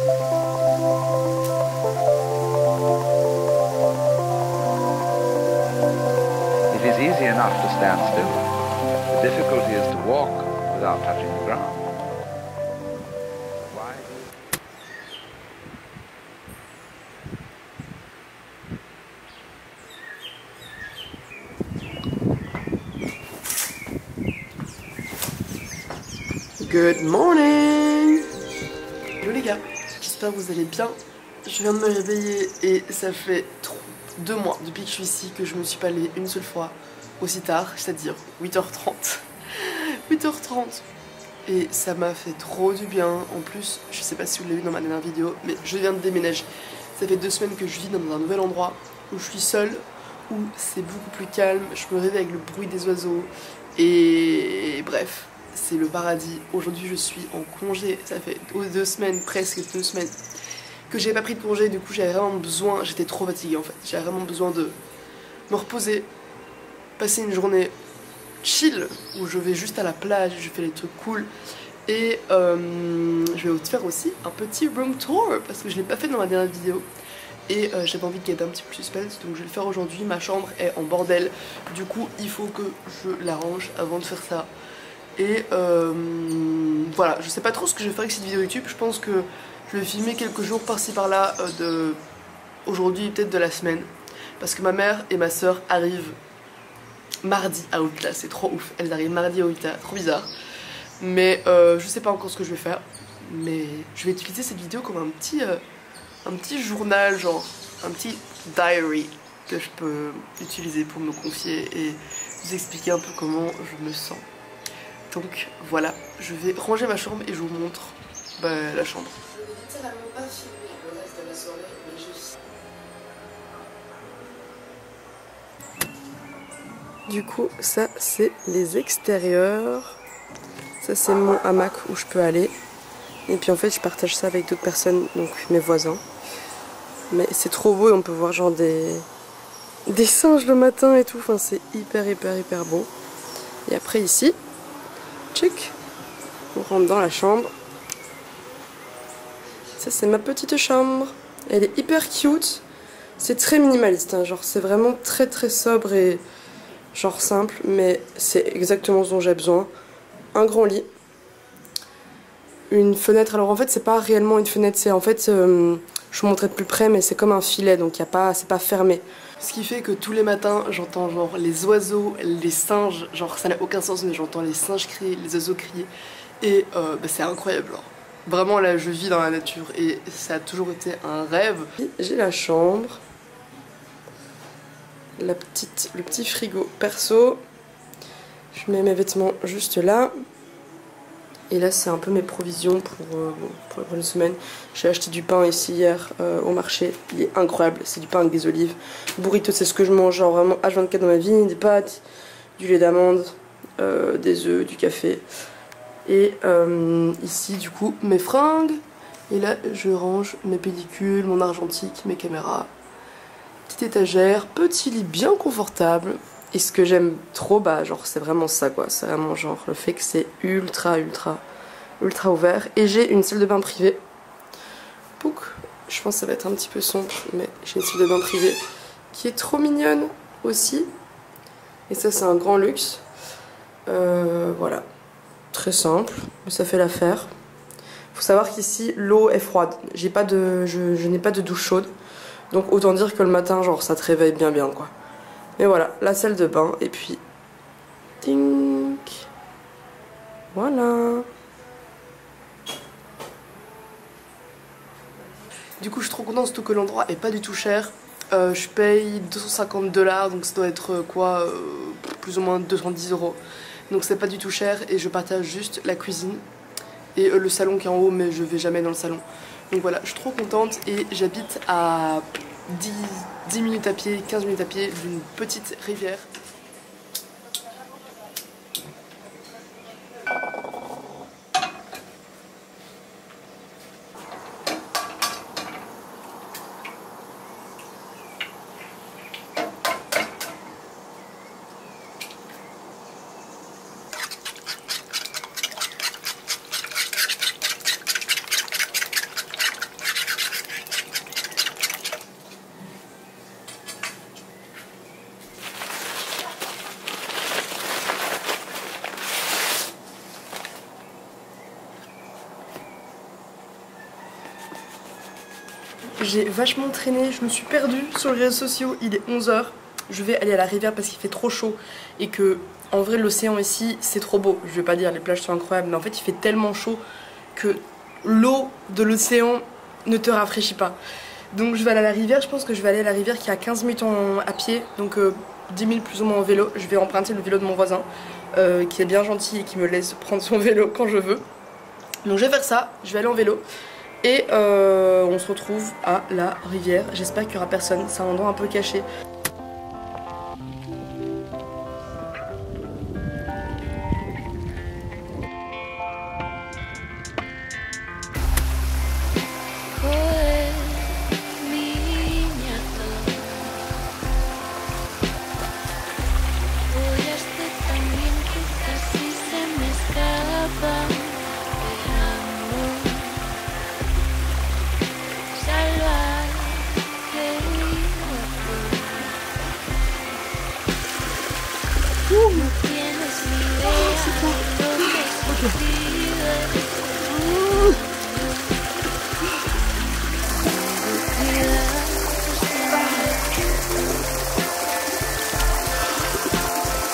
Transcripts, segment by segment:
It is easy enough to stand still. The difficulty is to walk without touching the ground. Why? Good morning! Hello les gars, j'espère que vous allez bien. Je viens de me réveiller et ça fait 2 mois depuis que je suis ici que je me suis pas levée une seule fois aussi tard, c'est-à-dire 8h30. 8h30. Et ça m'a fait trop du bien. En plus, je sais pas si vous l'avez vu dans ma dernière vidéo, mais je viens de déménager. Ça fait 2 semaines que je vis dans un nouvel endroit où je suis seule, où c'est beaucoup plus calme. Je me réveille avec le bruit des oiseaux et bref. C'est le paradis. Aujourd'hui je suis en congé, ça fait 2 semaines, presque 2 semaines que j'avais pas pris de congé, du coup j'avais vraiment besoin, j'étais trop fatiguée en fait, j'avais vraiment besoin de me reposer, passer une journée chill où je vais juste à la plage, je fais des trucs cool et je vais vous faire aussi un petit room tour parce que je l'ai pas fait dans ma dernière vidéo et j'avais envie de garder un petit peu de suspense, donc je vais le faire aujourd'hui. Ma chambre est en bordel, du coup il faut que je l'arrange avant de faire ça. Et voilà, je sais pas trop ce que je vais faire avec cette vidéo YouTube. Je pense que je vais filmer quelques jours par-ci par-là de aujourd'hui et peut-être de la semaine. Parce que ma mère et ma soeur arrivent mardi à Outla, c'est trop ouf. Elles arrivent mardi à Outla, trop bizarre. Mais je sais pas encore ce que je vais faire. Mais je vais utiliser cette vidéo comme un petit journal, genre un petit diary que je peux utiliser pour me confier et vous expliquer un peu comment je me sens. Donc voilà, je vais ranger ma chambre et je vous montre la chambre. Je vais littéralement pas filmer le reste de la soirée, mais juste. Du coup, ça c'est les extérieurs. Ça c'est mon hamac où je peux aller. Et puis en fait, je partage ça avec d'autres personnes, donc mes voisins. Mais c'est trop beau et on peut voir genre des singes le matin et tout. Enfin, c'est hyper beau. Et après ici. Check. On rentre dans la chambre. Ça c'est ma petite chambre. Elle est hyper cute. C'est très minimaliste, hein. Genre c'est vraiment très sobre et genre simple, mais c'est exactement ce dont j'ai besoin. Un grand lit. Une fenêtre, alors en fait c'est pas réellement une fenêtre, c'est en fait, je vous montrerai de plus près, mais c'est comme un filet, donc c'est pas fermé. Ce qui fait que tous les matins j'entends genre les oiseaux, les singes, genre ça n'a aucun sens mais j'entends les singes crier, les oiseaux crier et c'est incroyable. Genre. Vraiment là je vis dans la nature et ça a toujours été un rêve. J'ai la chambre, le petit frigo perso, je mets mes vêtements juste là. Et là c'est un peu mes provisions pour une semaine. J'ai acheté du pain ici hier au marché. Il est incroyable, c'est du pain avec des olives. Burrito c'est ce que je mange genre vraiment H24 dans ma vie. Des pâtes, du lait d'amande, des œufs, du café. Et ici du coup mes fringues. Et là je range mes pellicules, mon argentique, mes caméras. Petite étagère, petit lit bien confortable. Et ce que j'aime trop, genre c'est vraiment ça quoi, c'est vraiment genre le fait que c'est ultra ouvert. Et j'ai une salle de bain privée. Pouc, je pense que ça va être un petit peu sombre, mais j'ai une salle de bain privée qui est trop mignonne aussi. Et ça c'est un grand luxe. Voilà, très simple, mais ça fait l'affaire. Faut savoir qu'ici l'eau est froide, je n'ai pas de douche chaude. Donc autant dire que le matin genre ça te réveille bien quoi. Mais voilà, la salle de bain, et puis... Tink. Voilà. Du coup, je suis trop contente, surtout que l'endroit est pas du tout cher. Je paye 250 $, donc ça doit être quoi plus ou moins 210 €. Donc c'est pas du tout cher, et je partage juste la cuisine et le salon qui est en haut, mais je vais jamais dans le salon. Donc voilà, je suis trop contente, et j'habite à 10 minutes à pied, 15 minutes à pied d'une petite rivière. J'ai vachement traîné, je me suis perdue sur les réseaux sociaux, il est 11 h. Je vais aller à la rivière parce qu'il fait trop chaud et que en vrai l'océan ici c'est trop beau. Je vais pas dire les plages sont incroyables, mais en fait il fait tellement chaud que l'eau de l'océan ne te rafraîchit pas. Donc je vais aller à la rivière, je pense que je vais aller à la rivière qui est à 15 minutes à pied, donc 10 000 plus ou moins en vélo. Je vais emprunter le vélo de mon voisin qui est bien gentil et qui me laisse prendre son vélo quand je veux. Donc je vais faire ça, je vais aller en vélo. Et on se retrouve à la rivière. J'espère qu'il n'y aura personne, c'est un endroit un peu caché.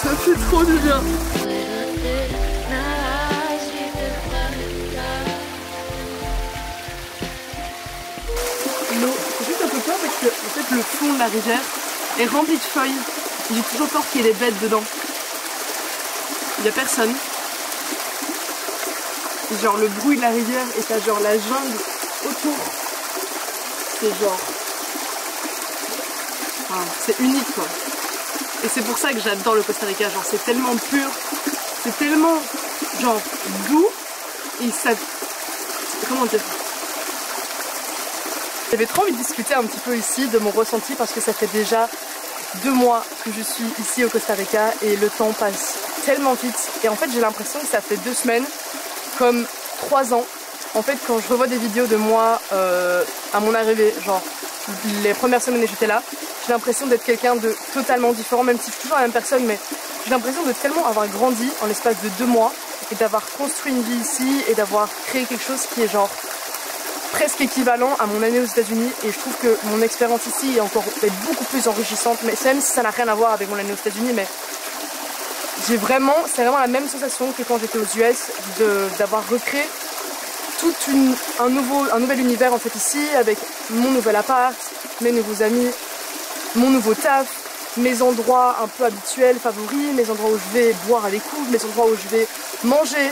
Ça fait trop du bien. L'eau, j'ai juste un peu peur parce que en fait, le fond de la rivière est rempli de feuilles. J'ai toujours peur qu'il y ait des bêtes dedans. Il n'y a personne. Et genre le bruit de la rivière et t'as genre la jungle autour. C'est genre... Enfin, c'est unique quoi. Et c'est pour ça que j'adore le Costa Rica, genre c'est tellement pur, c'est tellement genre doux et ça... Comment dire? J'avais trop envie de discuter un petit peu ici de mon ressenti parce que ça fait déjà 2 mois que je suis ici au Costa Rica et le temps passe tellement vite. Et en fait j'ai l'impression que ça fait 2 semaines comme 3 ans. En fait quand je revois des vidéos de moi à mon arrivée, genre les premières semaines où j'étais là, j'ai l'impression d'être quelqu'un de totalement différent, même si je suis toujours la même personne, mais j'ai l'impression de tellement avoir grandi en l'espace de 2 mois et d'avoir construit une vie ici et d'avoir créé quelque chose qui est genre presque équivalent à mon année aux États-Unis. Et je trouve que mon expérience ici est beaucoup plus enrichissante, mais même si ça n'a rien à voir avec mon année aux États-Unis, mais c'est vraiment la même sensation que quand j'étais aux US d'avoir recréé tout un nouvel univers en fait ici, avec mon nouvel appart, mes nouveaux amis, mon nouveau taf, mes endroits un peu habituels, favoris, mes endroits où je vais boire à des coups, mes endroits où je vais manger,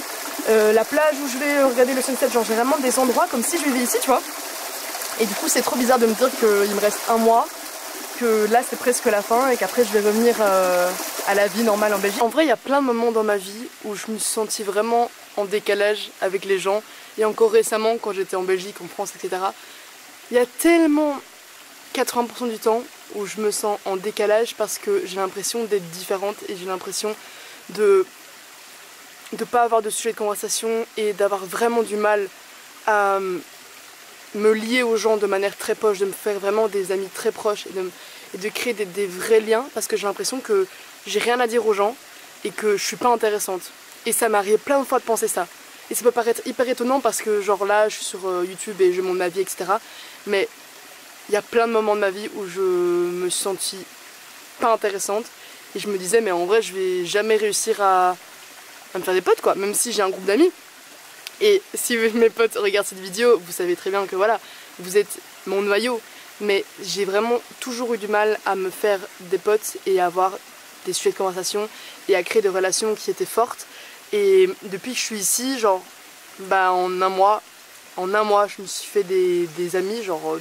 la plage où je vais regarder le sunset, genre j'ai vraiment des endroits comme si je vivais ici, tu vois. Et du coup c'est trop bizarre de me dire qu'il me reste 1 mois, que là c'est presque la fin et qu'après je vais revenir à la vie normale en Belgique. En vrai il y a plein de moments dans ma vie où je me suis sentie vraiment en décalage avec les gens. Et encore récemment quand j'étais en Belgique, en France, etc. Il y a tellement 80% du temps où je me sens en décalage parce que j'ai l'impression d'être différente et j'ai l'impression de pas avoir de sujet de conversation et d'avoir vraiment du mal à me lier aux gens de manière très proche, de me faire vraiment des amis très proches et de créer des vrais liens parce que j'ai l'impression que j'ai rien à dire aux gens et que je suis pas intéressante. Et ça m'arrive plein de fois de penser ça. Et ça peut paraître hyper étonnant parce que genre là je suis sur YouTube et j'ai mon avis, etc. Mais il y a plein de moments de ma vie où je me suis sentie pas intéressante et je me disais mais en vrai je vais jamais réussir à me faire des potes quoi, même si j'ai un groupe d'amis. Et si mes potes regardent cette vidéo, vous savez très bien que voilà, vous êtes mon noyau. Mais j'ai vraiment toujours eu du mal à me faire des potes et à avoir des sujets de conversation et à créer des relations qui étaient fortes. Et depuis que je suis ici, genre, bah en un mois, je me suis fait des amis, genre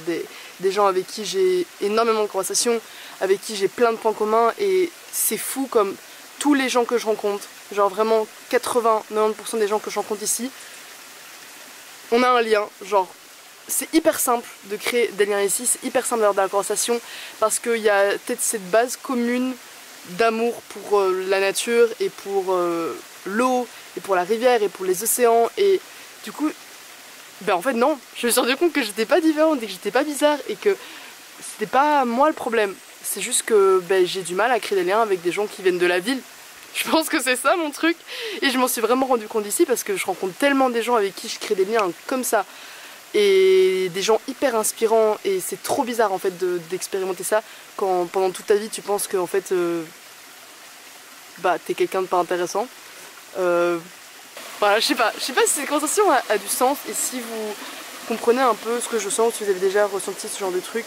des gens avec qui j'ai énormément de conversations, avec qui j'ai plein de points communs et c'est fou comme tous les gens que je rencontre, genre vraiment 80-90% des gens que je rencontre ici, on a un lien, genre c'est hyper simple de créer des liens ici, c'est hyper simple d'avoir de la conversation parce qu'il y a peut-être cette base commune d'amour pour la nature et pour l'eau et pour la rivière et pour les océans et du coup ben en fait non, je me suis rendu compte que j'étais pas différente et que j'étais pas bizarre et que c'était pas moi le problème, c'est juste que ben, j'ai du mal à créer des liens avec des gens qui viennent de la ville. Je pense que c'est ça mon truc et je m'en suis vraiment rendu compte ici parce que je rencontre tellement des gens avec qui je crée des liens comme ça et des gens hyper inspirants, et c'est trop bizarre en fait d'expérimenter ça quand pendant toute ta vie tu penses que en fait bah t'es quelqu'un de pas intéressant. Voilà, je sais pas si cette conversation a du sens et si vous comprenez un peu ce que je sens, si vous avez déjà ressenti ce genre de truc.